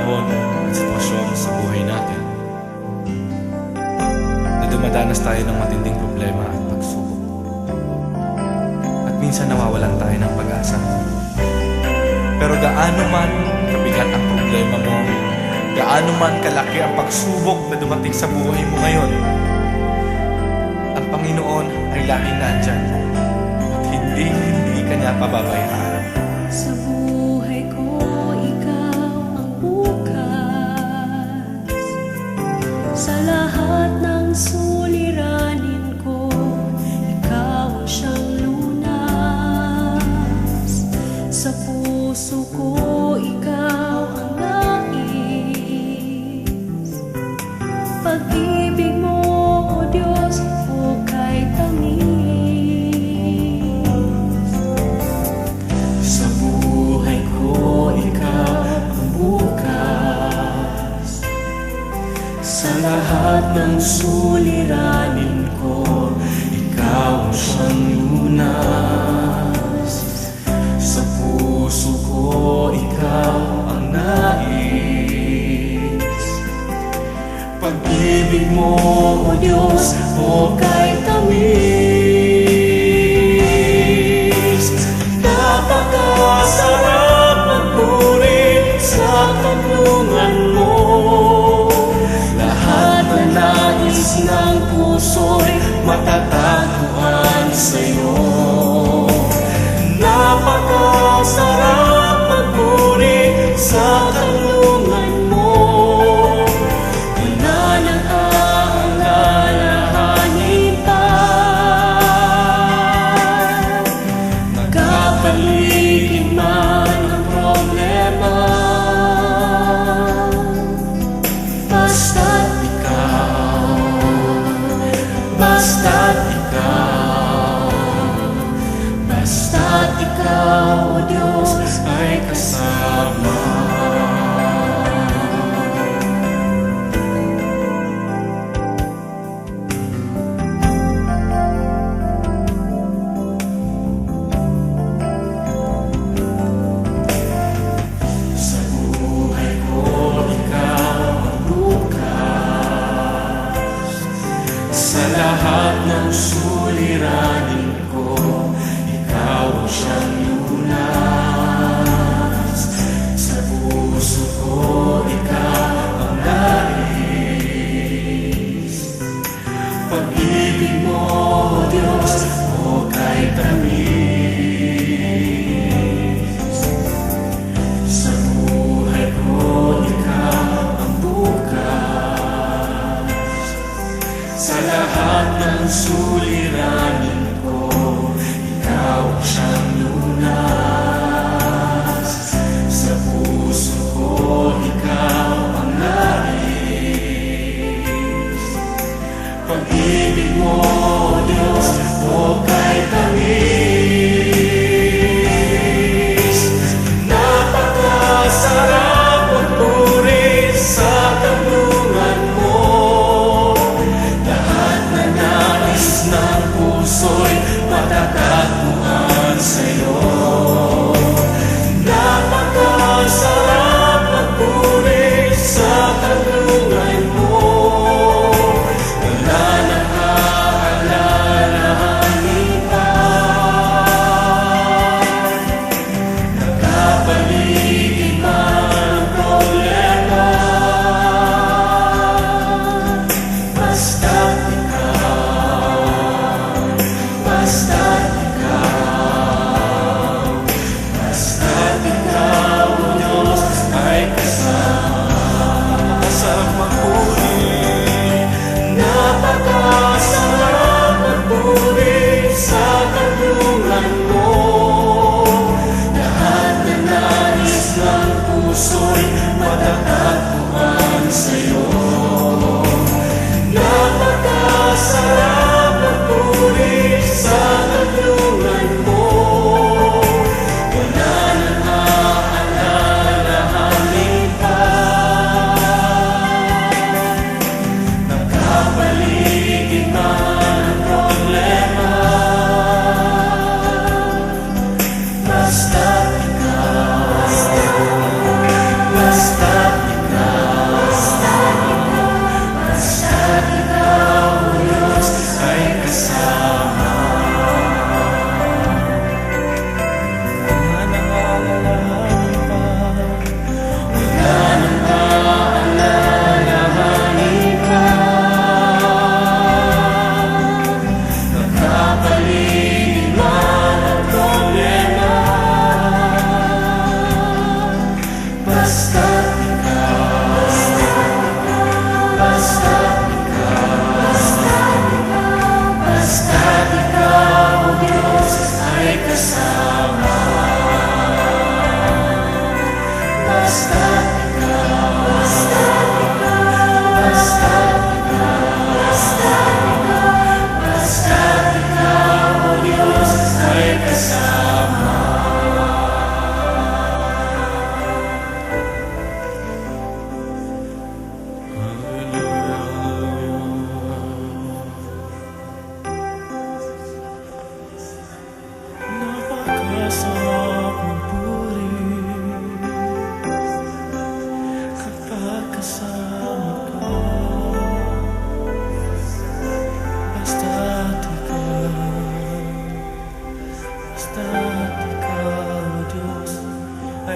panahon at sitwasyon sa buhay natin na dumadanas tayo ng matinding problema at pagsubok. At minsan nawawalan tayo ng pag-asa. Pero gaano man kabigat ang problema mo, gaano man kalaki ang pagsubok na dumating sa buhay mo ngayon, ang Panginoon ay laging nandyan at hindi ka niya pababayaan. Sa buhay ko, ikaw ang bukas. Sa lahat ng suliranin ko, ikaw ang siyang lunas. Sa puso ko, ikaw ang nais. Pag-ibig mo, O Diyos, hukay tamis. Sa buhay ko, ikaw ang bukas. Sa lahat ng suliranin ko, ikaw ang siyang lunas. Sa puso ko, ikaw ang nais. Pag-ibig mo, O Diyos, hukay tamis. Napakasarap magpuri sa kanlungan mo. Lahat na nais na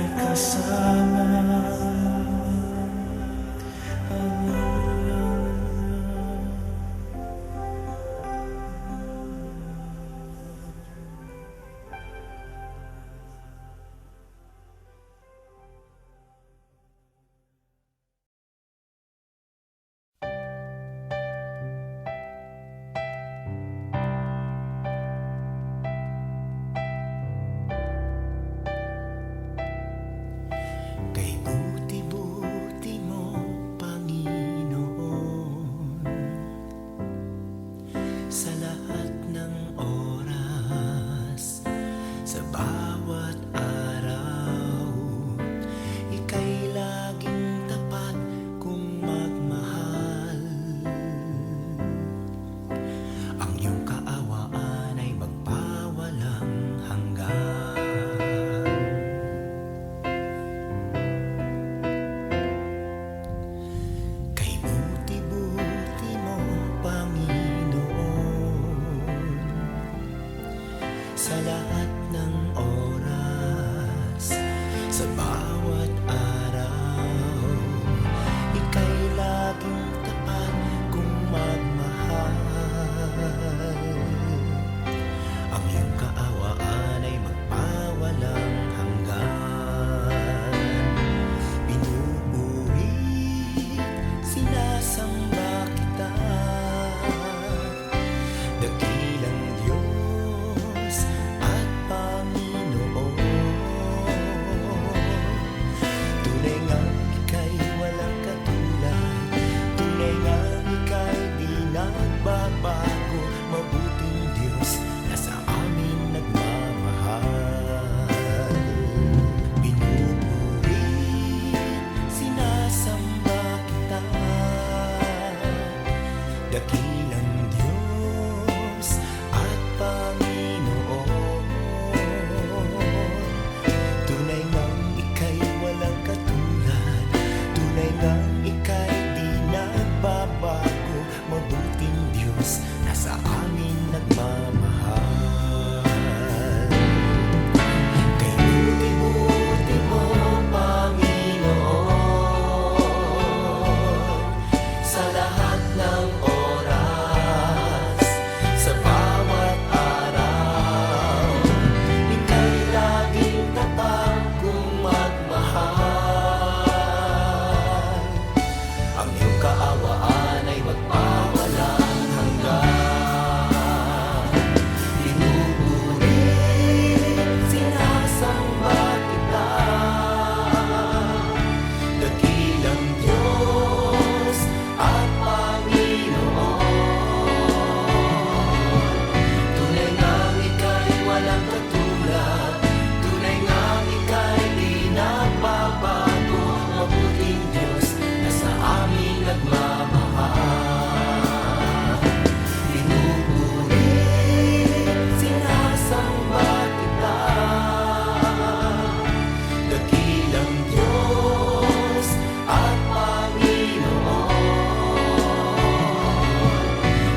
ika'y kasama. Kay buti-buti mo, Panginoon, sa lahat ng oras, sa bawat araw, ika'y laging tapat kung magmahal. Ang iyong kaawaan ay magpawalang hanggan. Kay buti-buti mo, Panginoon, sa lahat ng oras, sa bawat araw, ika'y laging tapat kung magmahal. Ang iyong kaawaan ay magpawalang hanggan. Pinupuri, sinasamba kita, dakilang Diyos at Panginoon. Tunay ngang ika'y walang katulad, tunay ngang ika'y di nagbabago, mabuting Diyos na sa amin nagmamahal. Pinupuri, sinasamba kita, dakilang Diyos at Panginoon. Tunay ngang ika'y walang katulad, tunay ngang ika'y di nagbabago, mabuting Diyos na sa amin nagmamahal. Kay buti-buti mo, Panginoon, sa lahat ng oras, sa bawat araw, ika'y laging tapat kung magmahal. Ang iyong kaawaan ay magpawalang hanggan. Pinupuri, sinasamba kita, dakilang Diyos at Panginoon. Tunay ngang ika'y walang katulad, tunay ngang ika'y di nagbabago, mabuting Diyos na sa amin nagmamahal. Pinupuri, sinasamba kita, dakilang Diyos at Panginoon.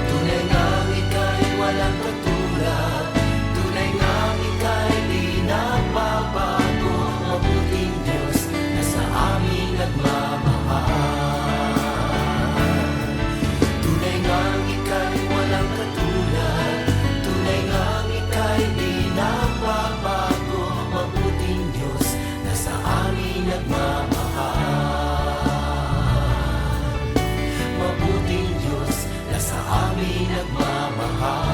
Tunay ngang ika'y walang katulad, tunay ngang ika'y di nagbabago, mabuting Diyos na sa amin nagmamahal. Tunay ngang ika'y walang katulad, tunay ngang ika'y di nagbabago, mabuting Diyos na sa amin nagmamahal. Mabuting Diyos na sa amin nagmamahal.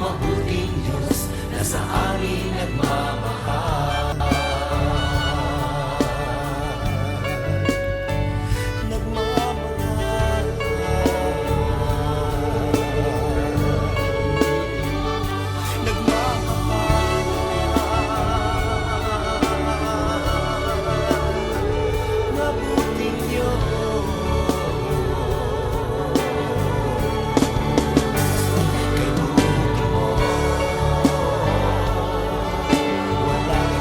Mabuting Diyos na sa amin nagmamahal. Nagmamahal. Nagmamahal. Mabuting Diyos. Kay buti mo, walang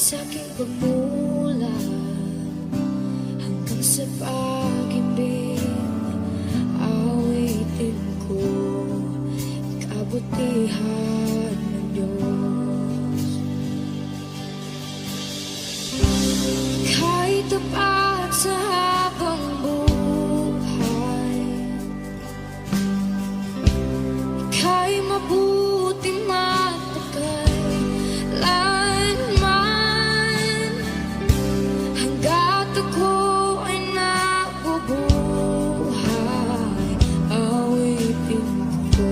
sa aking pagmulat hanggang sa pag-ibig, awitin ko kabutihan ng Diyos. Kahit tapat sa habang buhay, ika'y mabuti matagal lanman, hanggat ako ay nabubuhay, awitin ko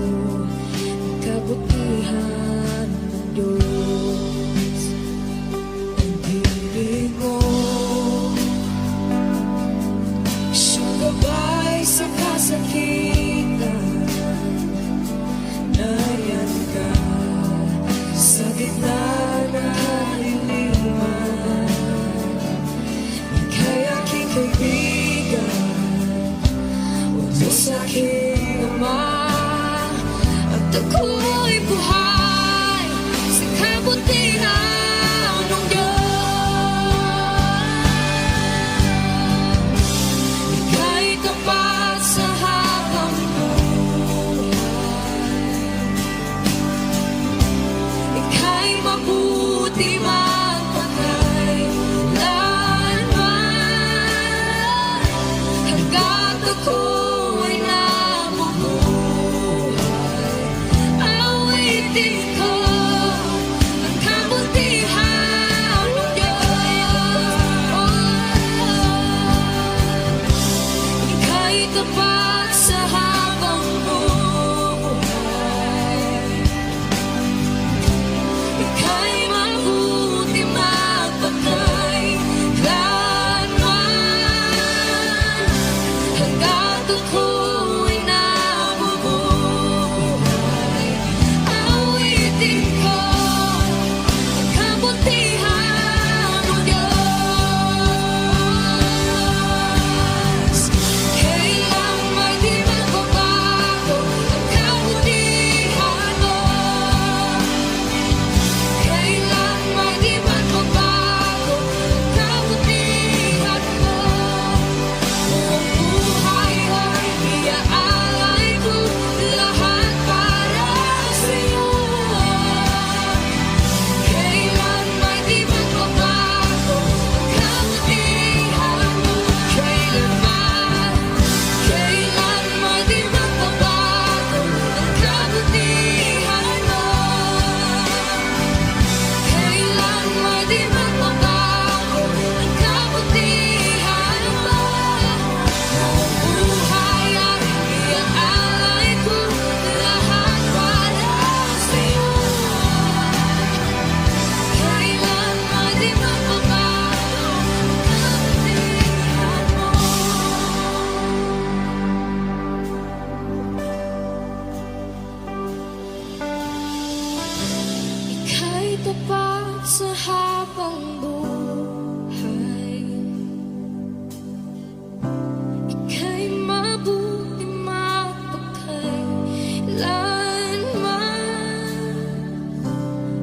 ang kabutihan ng Diyos. Ang ibig mo, siyang gabay sa kasakitan, nariyan ka sa gitna ng kaliliman. Ika'y aking kaibigan, Diyos aking Ama, at ako'y buhay sa kabutihan ng Diyos. Ika'y tapat sa habang buhay, ika'y mabuti magpakailanman, hanggat ako ay nabubuhay, awitin ko ang kabutihan ng Diyos. Ika'y tapat sa habang buhay, ika'y mabuti magpakailanman, hanggat ako'y nabubuhay, awitin ko ang kabutihan ng Diyos. Kailang may di magbabago ang kabutihan mo, kailan may di magbabago ang kabutihan mo. Buong buhay ay iaalay ko lahat para sa'yo. Kailan may di magbabago ang kabutihan mo, kailan may di magbabago ang kabutihan mo, kailan may di magbabago ang kabutihan mo. Buong buhay ay iaalay ko lahat para sa'yo. Kailan may di magbabago ang kabutihan mo. Ika'y tapat sa habang buhay, ika'y mabuti magpakailanman,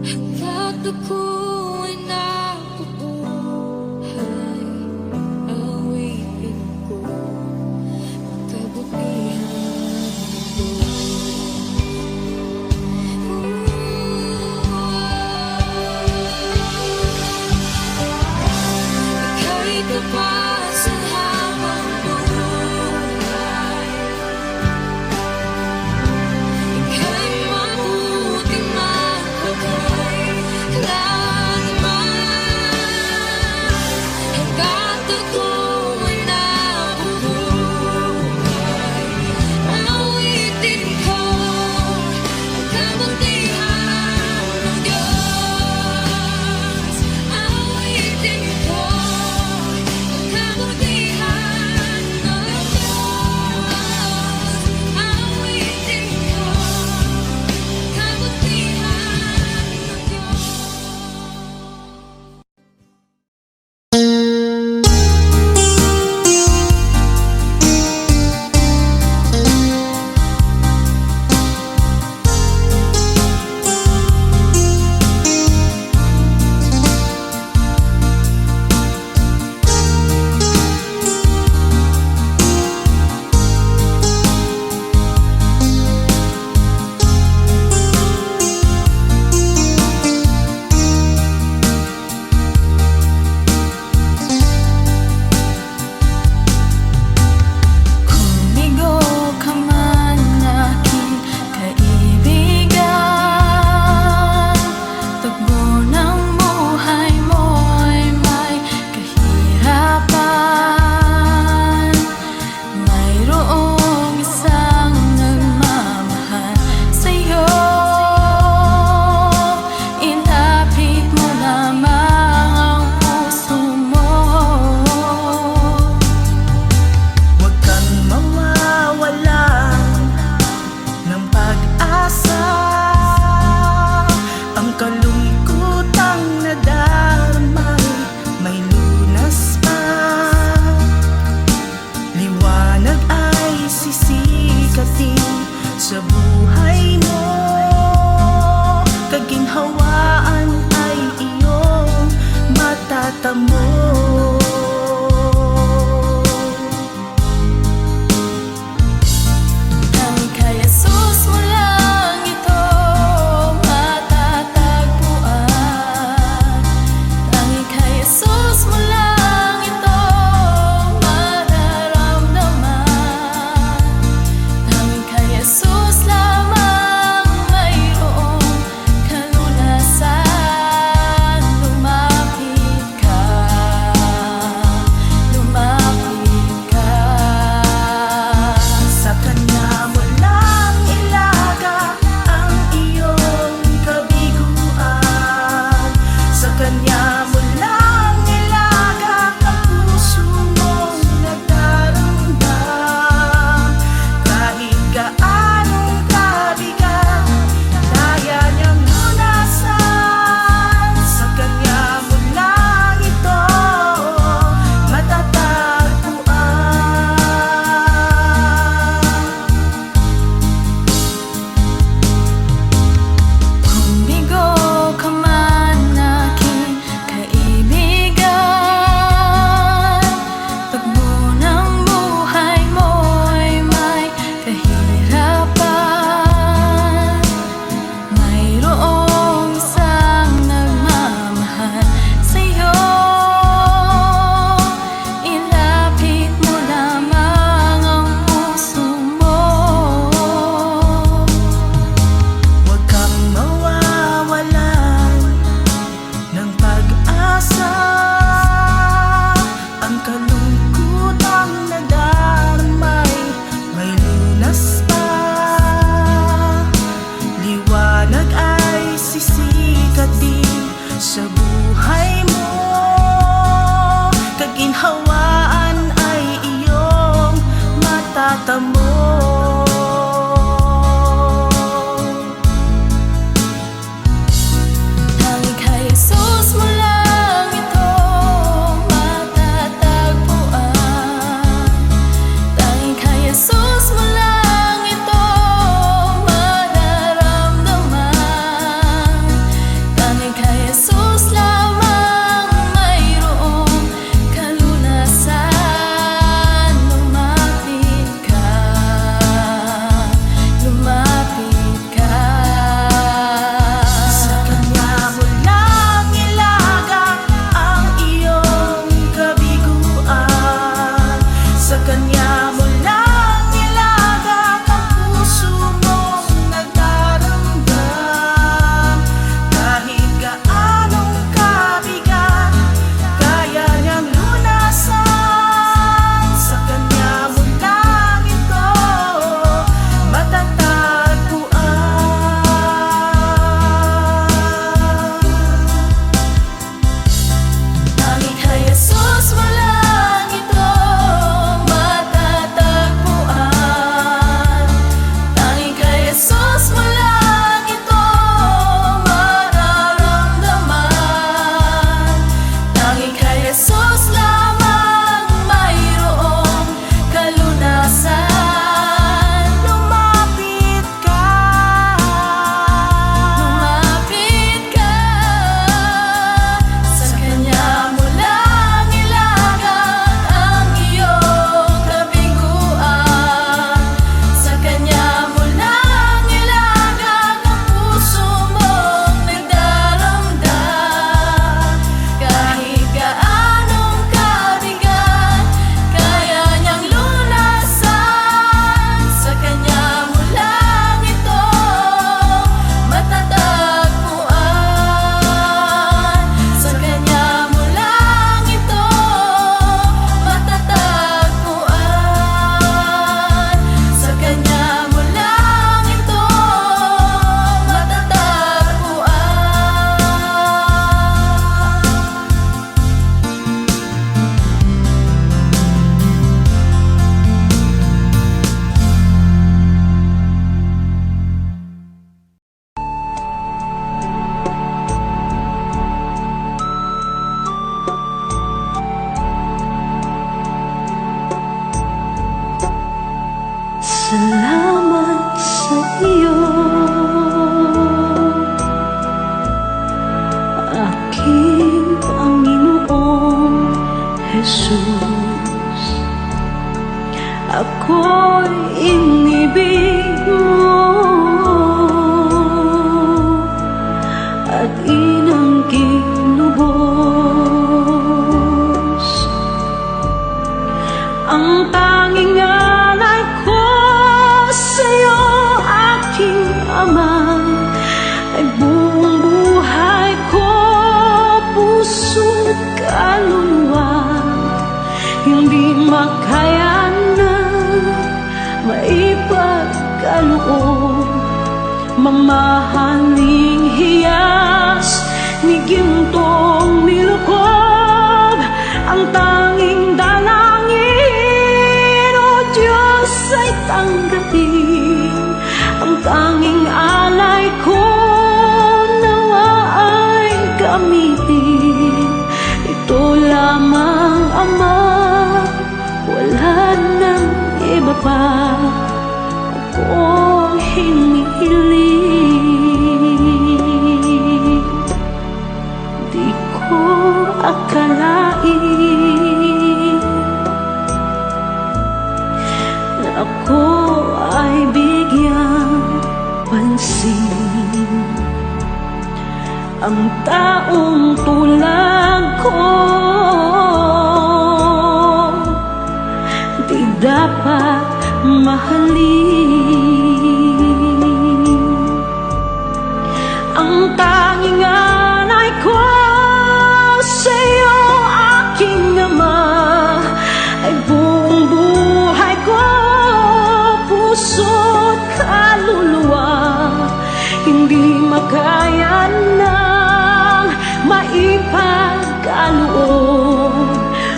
hanggat ako'y nabubuhay, awitin ko ang kabutihan ng Ika'y tapat sa habang buhay, ika'y mabuti magpakailanman, kaunawaan ay iyong matatamo. Tanging kay Jesus mo lang ito matatagpuan. Tanging kay Jesus mo lang ito mararamdaman. Tanging kay Jesus lamang mayroong kalunasan. Jesus. Ako'y inibig mo at inangking lubos. Ang tanging alay ko sa'yo, aking Ama, ay buong buhay ko, puso't kaluluwa. Hindi makayanan, maipagkaloob, mamahaling hiyas ni gintong nilukob. Ang tanging dalangin, O Diyos, ay tanggapin. Ang tanging alay ko, nawa ay gamitin. Ito lamang, Ama, wala nang iba pa akong hinihiling. Di ko akalain na ako ay bigyang pansin. Ang taong tulad ko di dapat mahalin. Ang tanging alay ko sa'yo, aking Ama, ay buong buhay ko, puso't kaluluwa. Hindi makayanang maipagkaloob,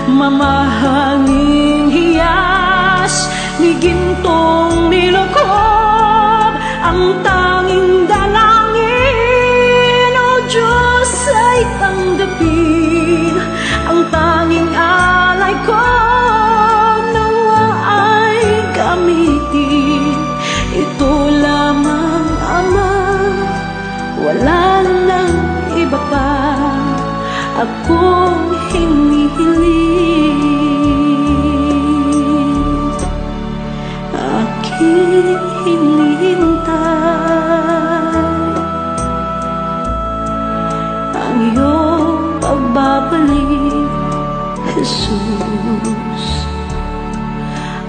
mamahaling hiyas ni gintong nilukob. Ang tanging dalangin, O Diyos, ay tanggapin. Ang tanging alay ko, nawa ay gamitin. Ito lamang, Ama, wala nang iba pa akong hinihiling. Aking hinihintay ang iyong pagbabalik, Jesus.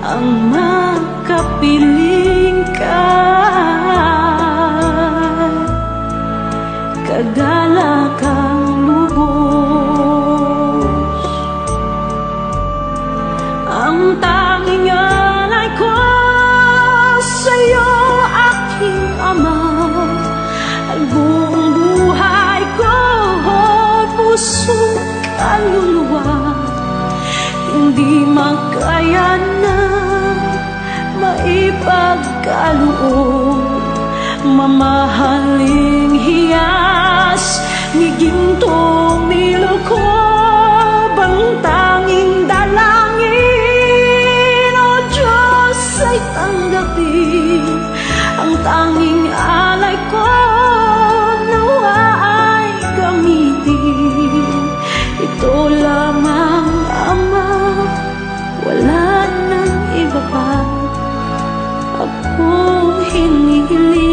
Ang makapiling ka, kagalakang lubos. Ang tanging alay ko sa'yo, aking Ama, ay buong buhay ko, puso't kaluluwa. Hindi makayanan, maipagkaloob, mamahaling hiyas ni gintong nilukob. Ang tanging dalangin, O Diyos, ay tanggapin. Ang tanging alay ko, nawa ay gamitin. Ito lamang, Ama, wala nang iba pa akong hinihiling.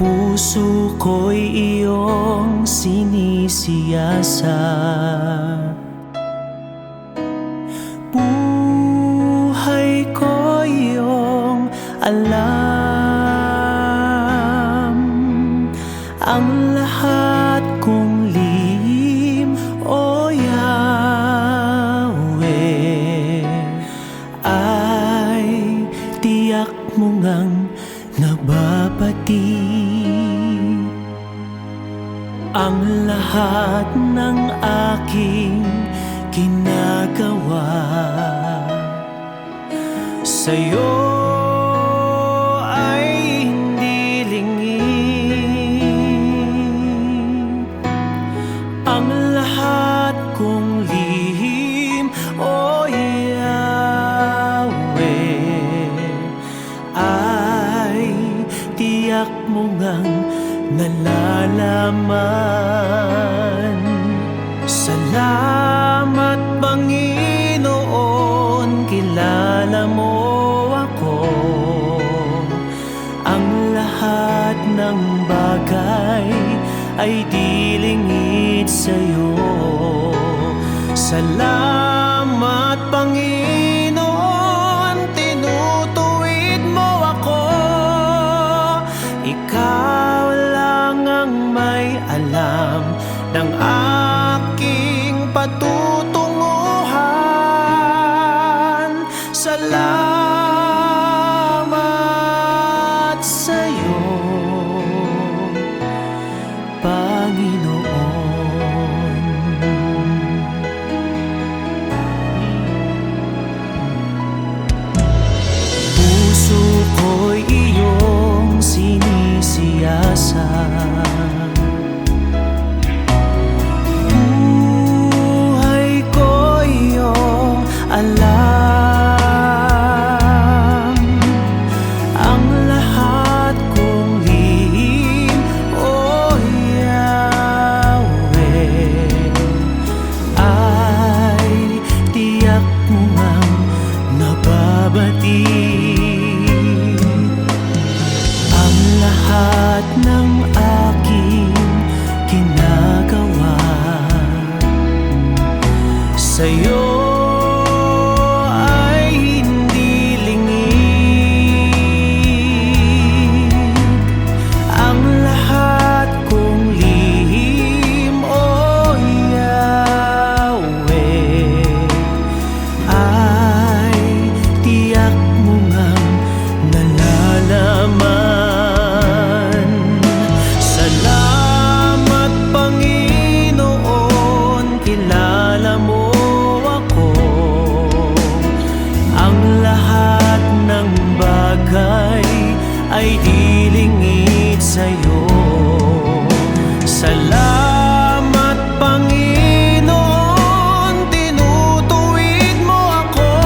Puso ko'y iyong sinisiyasat, buhay ko iyong alam. Ang lahat kong kapatid. Ang lahat ng aking ginagawa sa'yo ay hindi lingid. Ang lahat kong lihim, o Yahweh, ay tiyak mo ngang nalalaman. Salamat, Panginoon, kilala mo ako. Ang lahat ng bagay ay di lingid sa'yo. Salamat, Panginoon, tinutuwid mo ako. Ikaw lang ang may alam ng aking patutunguhan. Salamat sa'yo, Panginoon. Puso ko'y iyong sinisiyasat. Buhay ko iyong alam. Ang lahat kong lihim, o Yahweh, ay tiyak mo ngang nababatid. Ang lahat ng aking ginagawa sa'yo ay hindi lingid. Ang lahat kong lihim, o Yahweh, ay tiyak mo ngang nalalaman. Salamat, Panginoon, kilala mo ako. Ang lahat ng bagay ay di lingid sa'yo. Salamat, Panginoon, tinutuwid mo ako.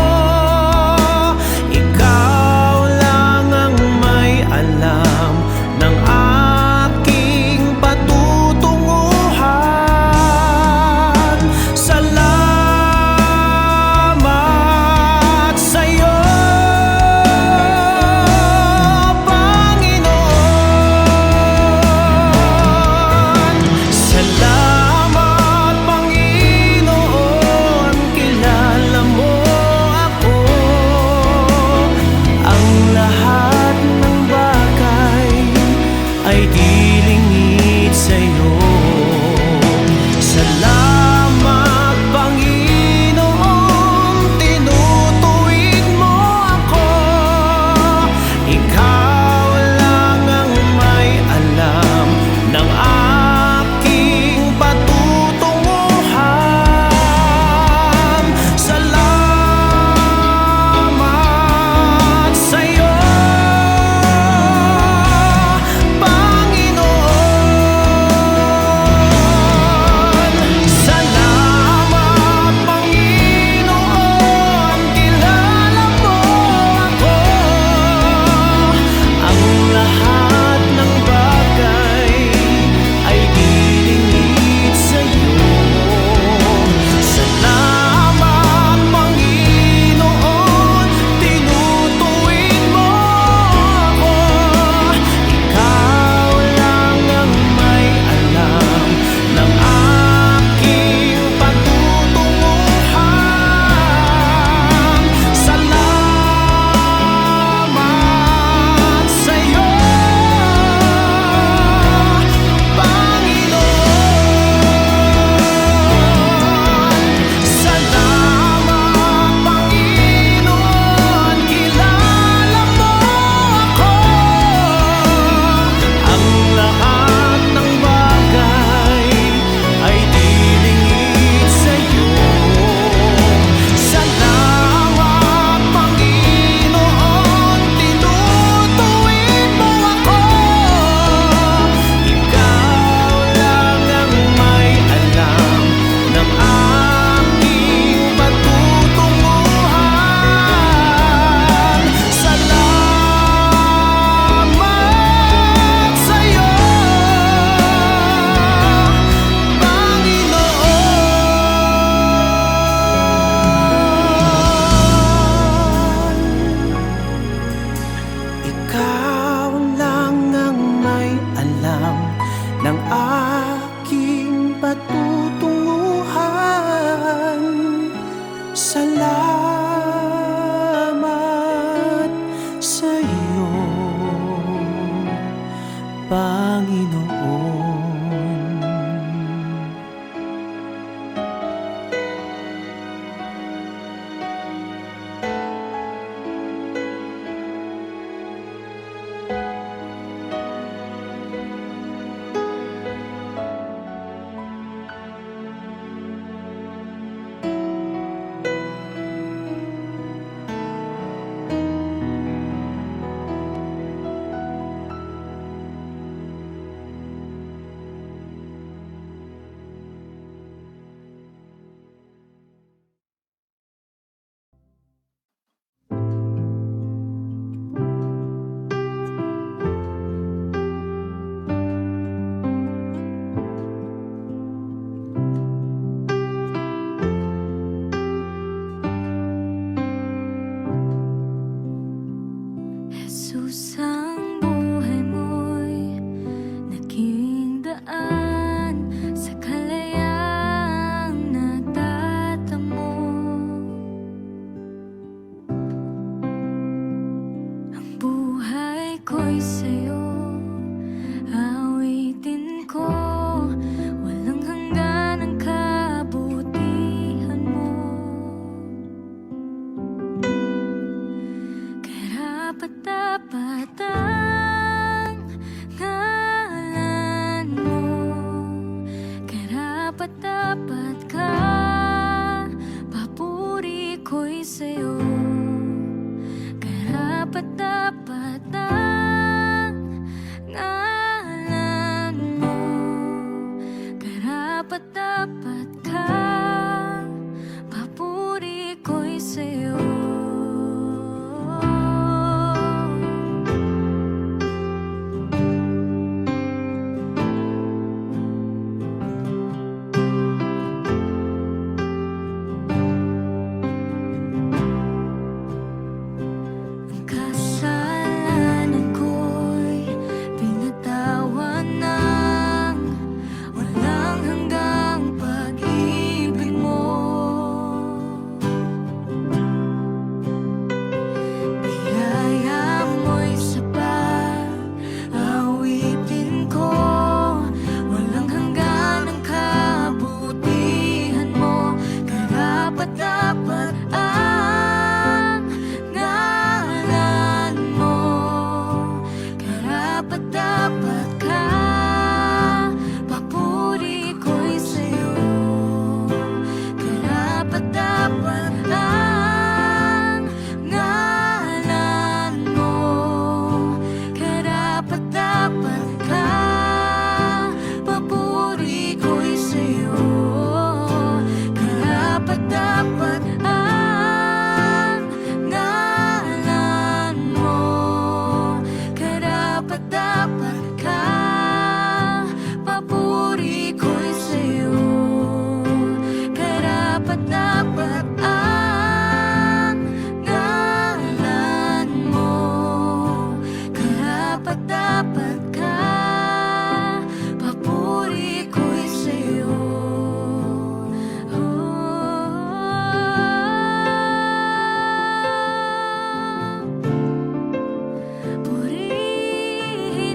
Ikaw lang ang may alam ng aking patutunguhan. Salamat sa'yo, Panginoon. Salamat, Panginoon, kilala mo ako. Ang lahat ng bagay ay di lingid sa'yo. Salamat, Panginoon, tinutuwid mo ako. Ikaw lang ang may alam ng aking patutunguhan. Salamat sa'yo, Panginoon. Panginoon. Jesus, ang buhay mo'y naging daan sa kalayaang natatamo. Ang buhay ko'y sa'yo, awitin ko, walang hanggan ang kabutihan mo. Karapat-dapat ang ngalan mo, karapat-dapat ka, papuri ko'y sa'yo. Karapat-dapat ang ngalan mo, karapat-dapat ka, papuri ko'y sa'yo. Ang kasalanan ko'y pinatawan ng walang hanggang pag-ibig mo. Biyaya mo'y sapat, awitin ko, walang hanggan ang kabutihan mo. Karapat-dapat ang ngalan mo, karapat-dapat ka, papuri ko'y sa'yo. Karapat-dapat ang ngalan mo, karapat-dapat ka, papuri ko'y sa'yo. Karapat-dapat ang ngalan mo, karapat-dapat ka, papuri ko'y sa'yo. Karapat-dapat ang ngalan mo, karapat-dapat ka, papuri ko'y sa'yo. Purihin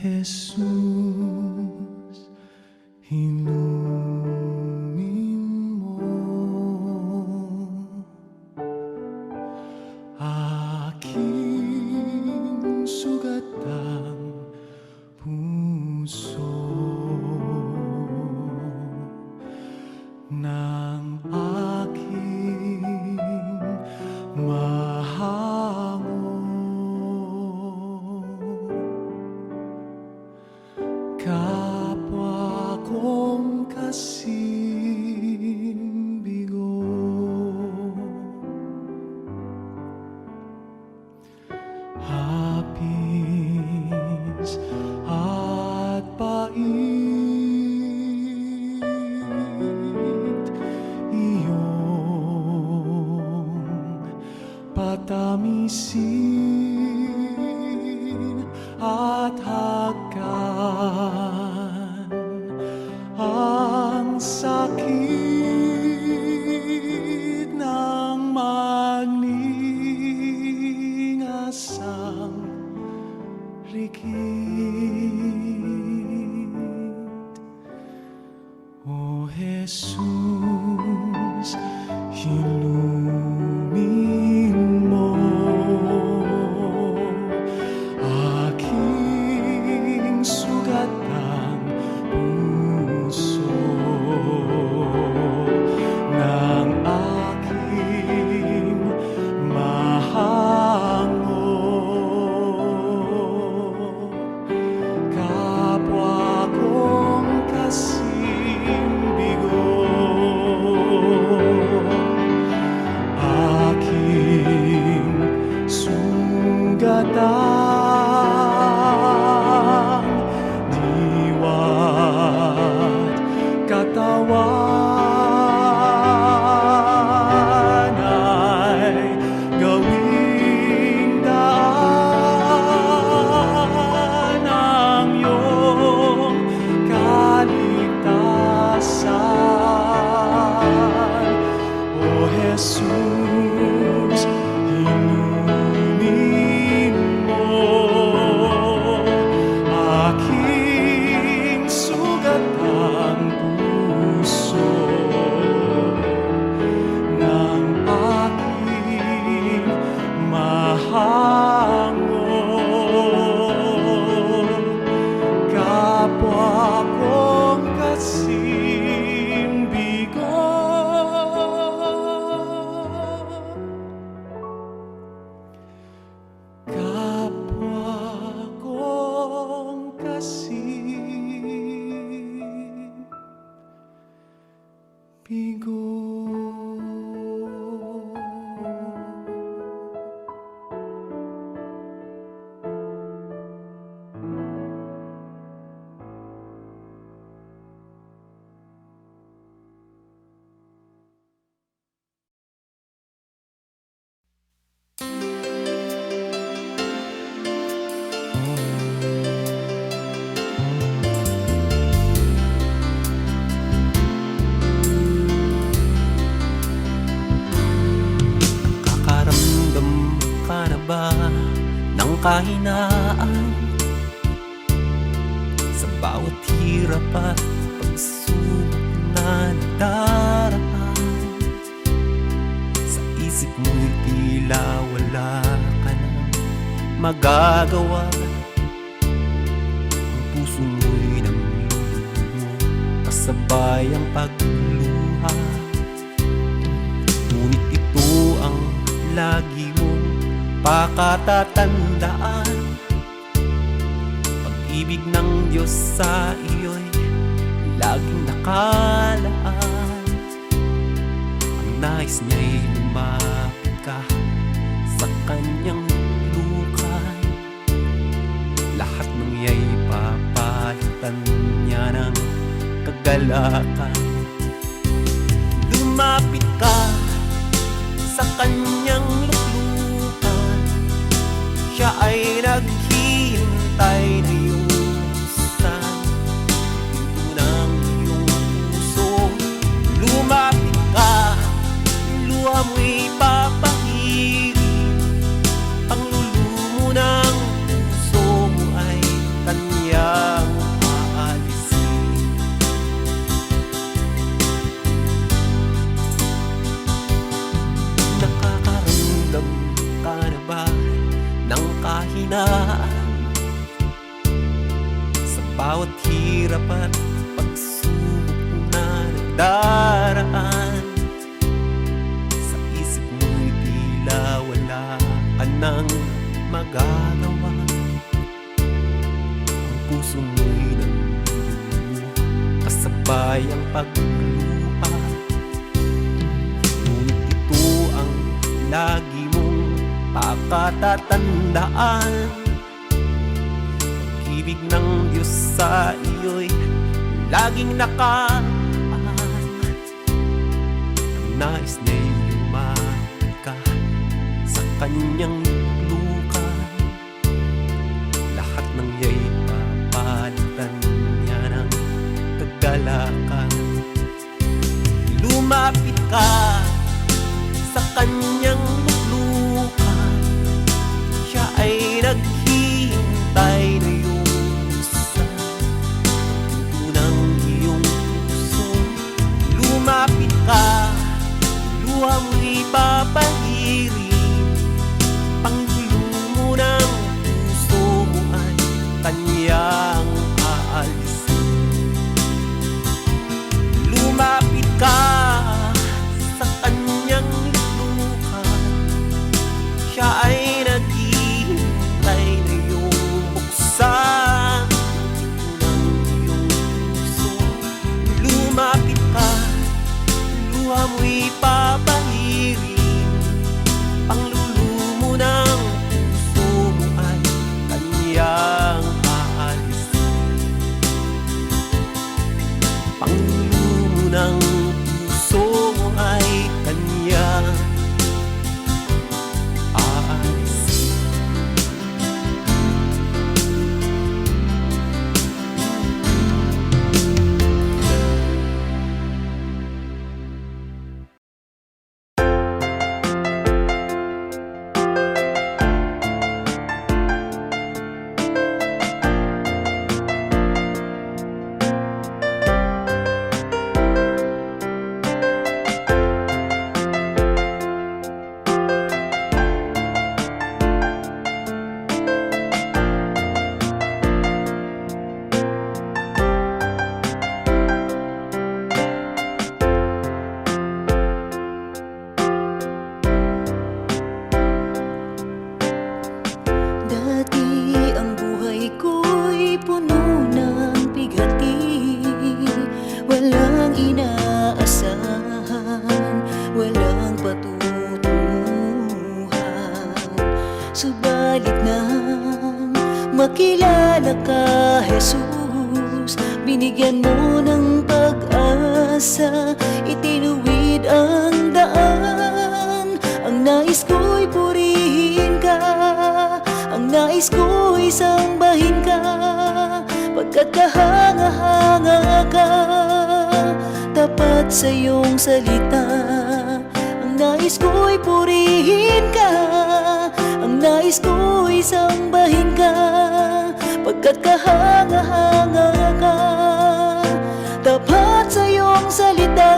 Jesus, inumin mo aking sugatang puso ng aking mahango. Kapwa kong kasing bigo, hapis at pait, iyong patamisin at hagkan ang sakit ng magningasang rikit. O Jesus, inumin mo aking sugatang puso ng aking mahango. Kapwa kong kasing bigo, aking sugatang diwa't katawan ay gawing daan ng iyong kaligtasan. O Jesus, inumin mo aking sugatang puso ng aking mahango. Kapwa kong kasing bigo, kapwa kong kasing bigo. Kakaramdam ka na ba ng kahinaan sa bawat hirap at pagsubok na nadaraan? Sa isip mo'y tila wala ka na magagawa. Ang puso mo'y namlulog mo kasabay ang pagluha. Ngunit ito ang lagi mong pakatatandaan. Pag-ibig ng Diyos sa iyo'y laging nakalaan. Ang nais niya'y lumapit ka sa kanyang lukay. Lahat ng iya'y papalitan niya ng kagalakan. Lumapit ka sa kanyang luklukan, siya ay naghihintay na iyong buksan pinto ng iyong puso. Lumapit ka, luha mo'y papahirin, ang lulumo ng puso mo ay kanya panghihinaan sa bawat hirap at pagsubok na nagdaraan. Sa isip mo'y tila wala ka nang magagawa. Ang puso mo'y nandun, kasabay ang pagluha. Ngunit ito ang lagi mong pakatatandaan. Pag-ibig ng Diyos sa iyo'y laging nakaan. Ang nais niya'y lumapit ka sa kanyang lukan. Lahat ng iya'y papalitan niya ng kagalakan. Lumapit ka sa kanyang luklukan. Siya ay naghihintay na iyong buksan ang pinto ng iyong puso. Lumapit ka, luha mo'y papahirin. Panggulo mo ng puso mo ay kanyang aalisin. Lumapit ka sa kanyang luklukan. Siya ay naghihintay na iyong buksan ang pinto ng iyong puso. Lumapit ka, luha mo'y papahirin. Panglulumo ng puso mo ay kanyang aalisin. Panglulumo ng puso mo ay kanyang aalisin. Dati ang buhay ko'y puno ng bigati. Walang inaasahan, walang patutunguhan. Subalit nang makilala ka, Jesus, binigyan mo ng pag-asa, itinuwid ang daan. Ang nais ko'y purihin ka, ang nais ko'y sambahin ka, pagkat kahanga-hanga ka, tapat sa iyong salita. Ang nais ko'y purihin ka, ang nais ko'y sambahin ka, pagkat kahanga-hanga ka, tapat sa iyong salita.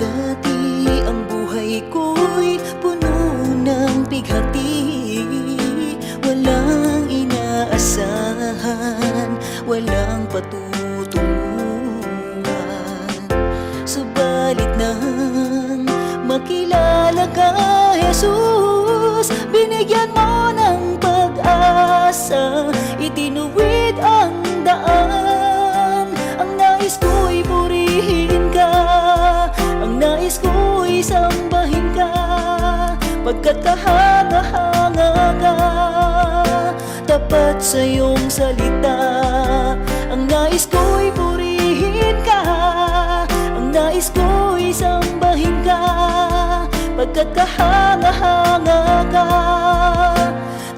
Dati ang buhay ko'y puno ng bighati. Walang inaasahan, walang patutunguhan. Subalit nang makilala ka, Jesus, binigyan mo ng pag-asa, itinuwid ang daan. Ang nais ko'y purihin ka, ang nais ko'y sambahin ka, pagkat kahanga-hanga ka, tapat sa iyong salita. Ang nais ko'y purihin ka, ang nais ko'y sambahin ka, pagkat kahanga-hanga ka,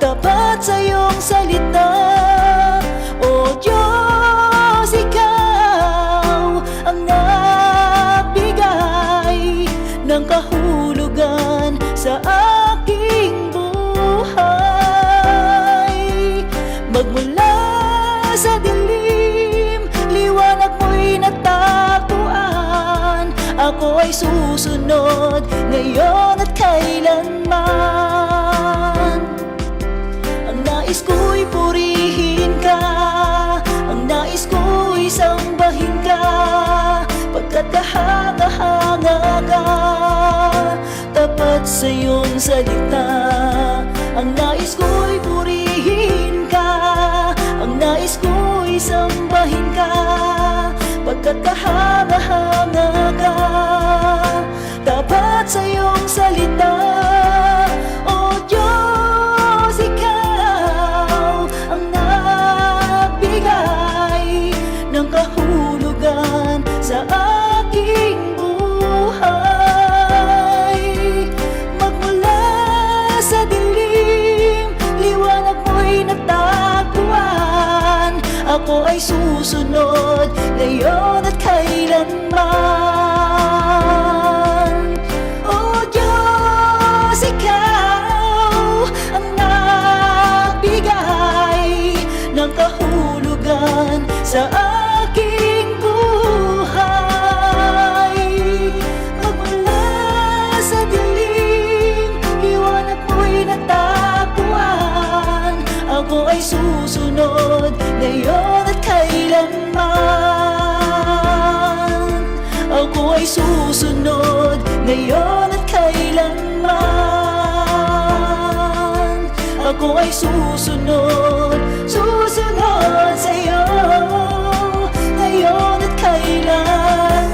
tapat sa iyong salita. O Diyos, ikaw ang nagbigay ng kahulugan sa aking buhay. Magmula sa dilim, liwanag mo'y natagpuan. ako ay susunod ngayon at kailanman. Ang nais ko'y purihin ka, ang nais ko'y sambahin ka, pagkat kahanga-hanga ka, tapat sa iyong salita. Ang nais ko'y purihin ka, ang nais ko'y sambahin ka, pagkat kahanga-hanga ka, tapat sa iyong salita. O Diyos, ikaw ang nagbigay ng kahulugan sa aking buhay. Magmula sa dilim, liwanag mo'y natagpuan. Ako ay susunod ngayon at kailanman. O Diyos, ikaw ang nagbigay ng kahulugan sa aking buhay. Magmula sa dilim, liwanag mo'y natagpuan. Ako ay susunod ngayon at kailanman. Ako ay susunod ngayon at kailanman. Ako ay susunod, susunod sa iyo ngayon at kailanman.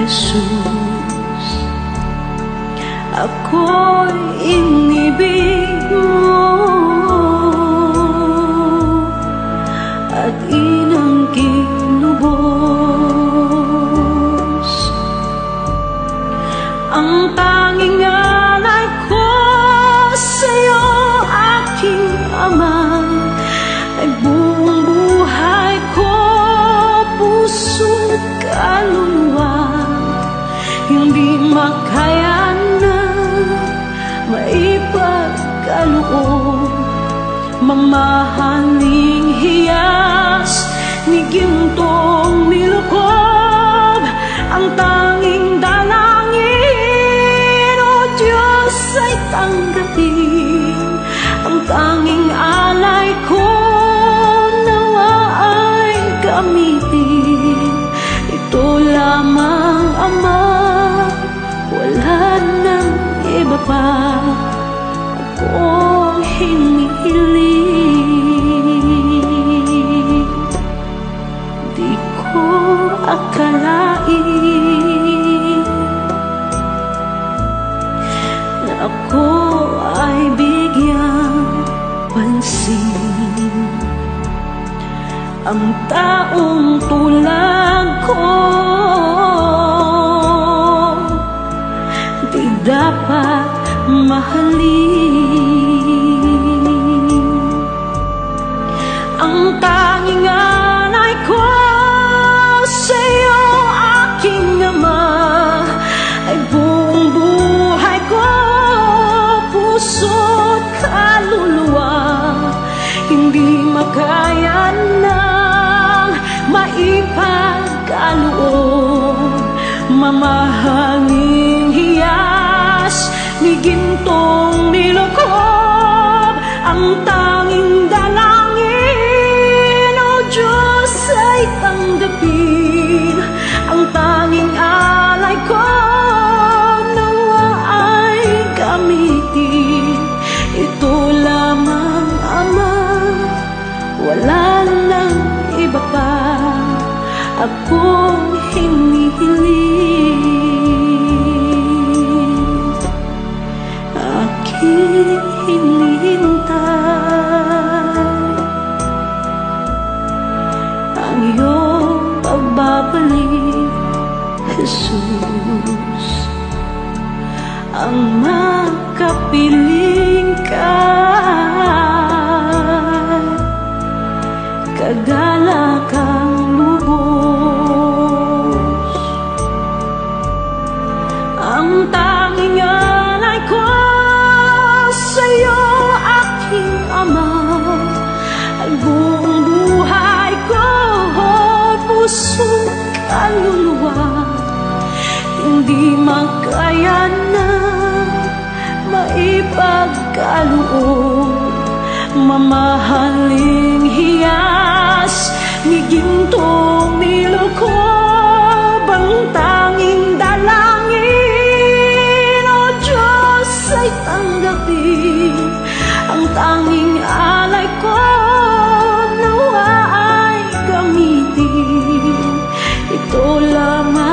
Jesus. Ako'y inibig mo at inangking lubos. Ang tanging alay ko sa'yo, aking Ama, ay buong buhay ko, puso't kaluluwa. Hindi makaya na maipagkaloob, mamahaling hiyas ni gintong nilukob. Ang tanging dalangin, O Diyos, ay tanggapin. Ang tanging alay ko, nawa ay gamitin. Ito lamang, Ama, wala nang iba pa akong hinihiling. Di ko akalain na ako ay bigyang pansin. Ang taong tulad ko di dapat mahalin. Ang tanging alay ko sa'yo, aking Ama, ay buong buhay ko, puso't kaluluwa. Hindi makaya nang maipagkaloob, mamahaling hiyas ni gintong nilukob. Ang tanging dalangin, O Diyos, ay tanggapin. Ang tanging alay ko, nawa ay gamitin. Ito lamang, Ama, wala nang iba pa akong hinihiling. Aking hinihintay ang iyong pagbabalik, Jesus. Ang makapiling ka, kagalakang lubos. Ang tanging alay ko sa'yo, aking Ama, ay buong buhay ko, puso't kaluluwa. Hindi makaya na maipagkaloob, mamahaling hiyas ni gintong nilukob. Ang tanging dalangin, O Diyos, ay tanggapin. Ang tanging alay ko, nawa ay gamitin. Ito lamang,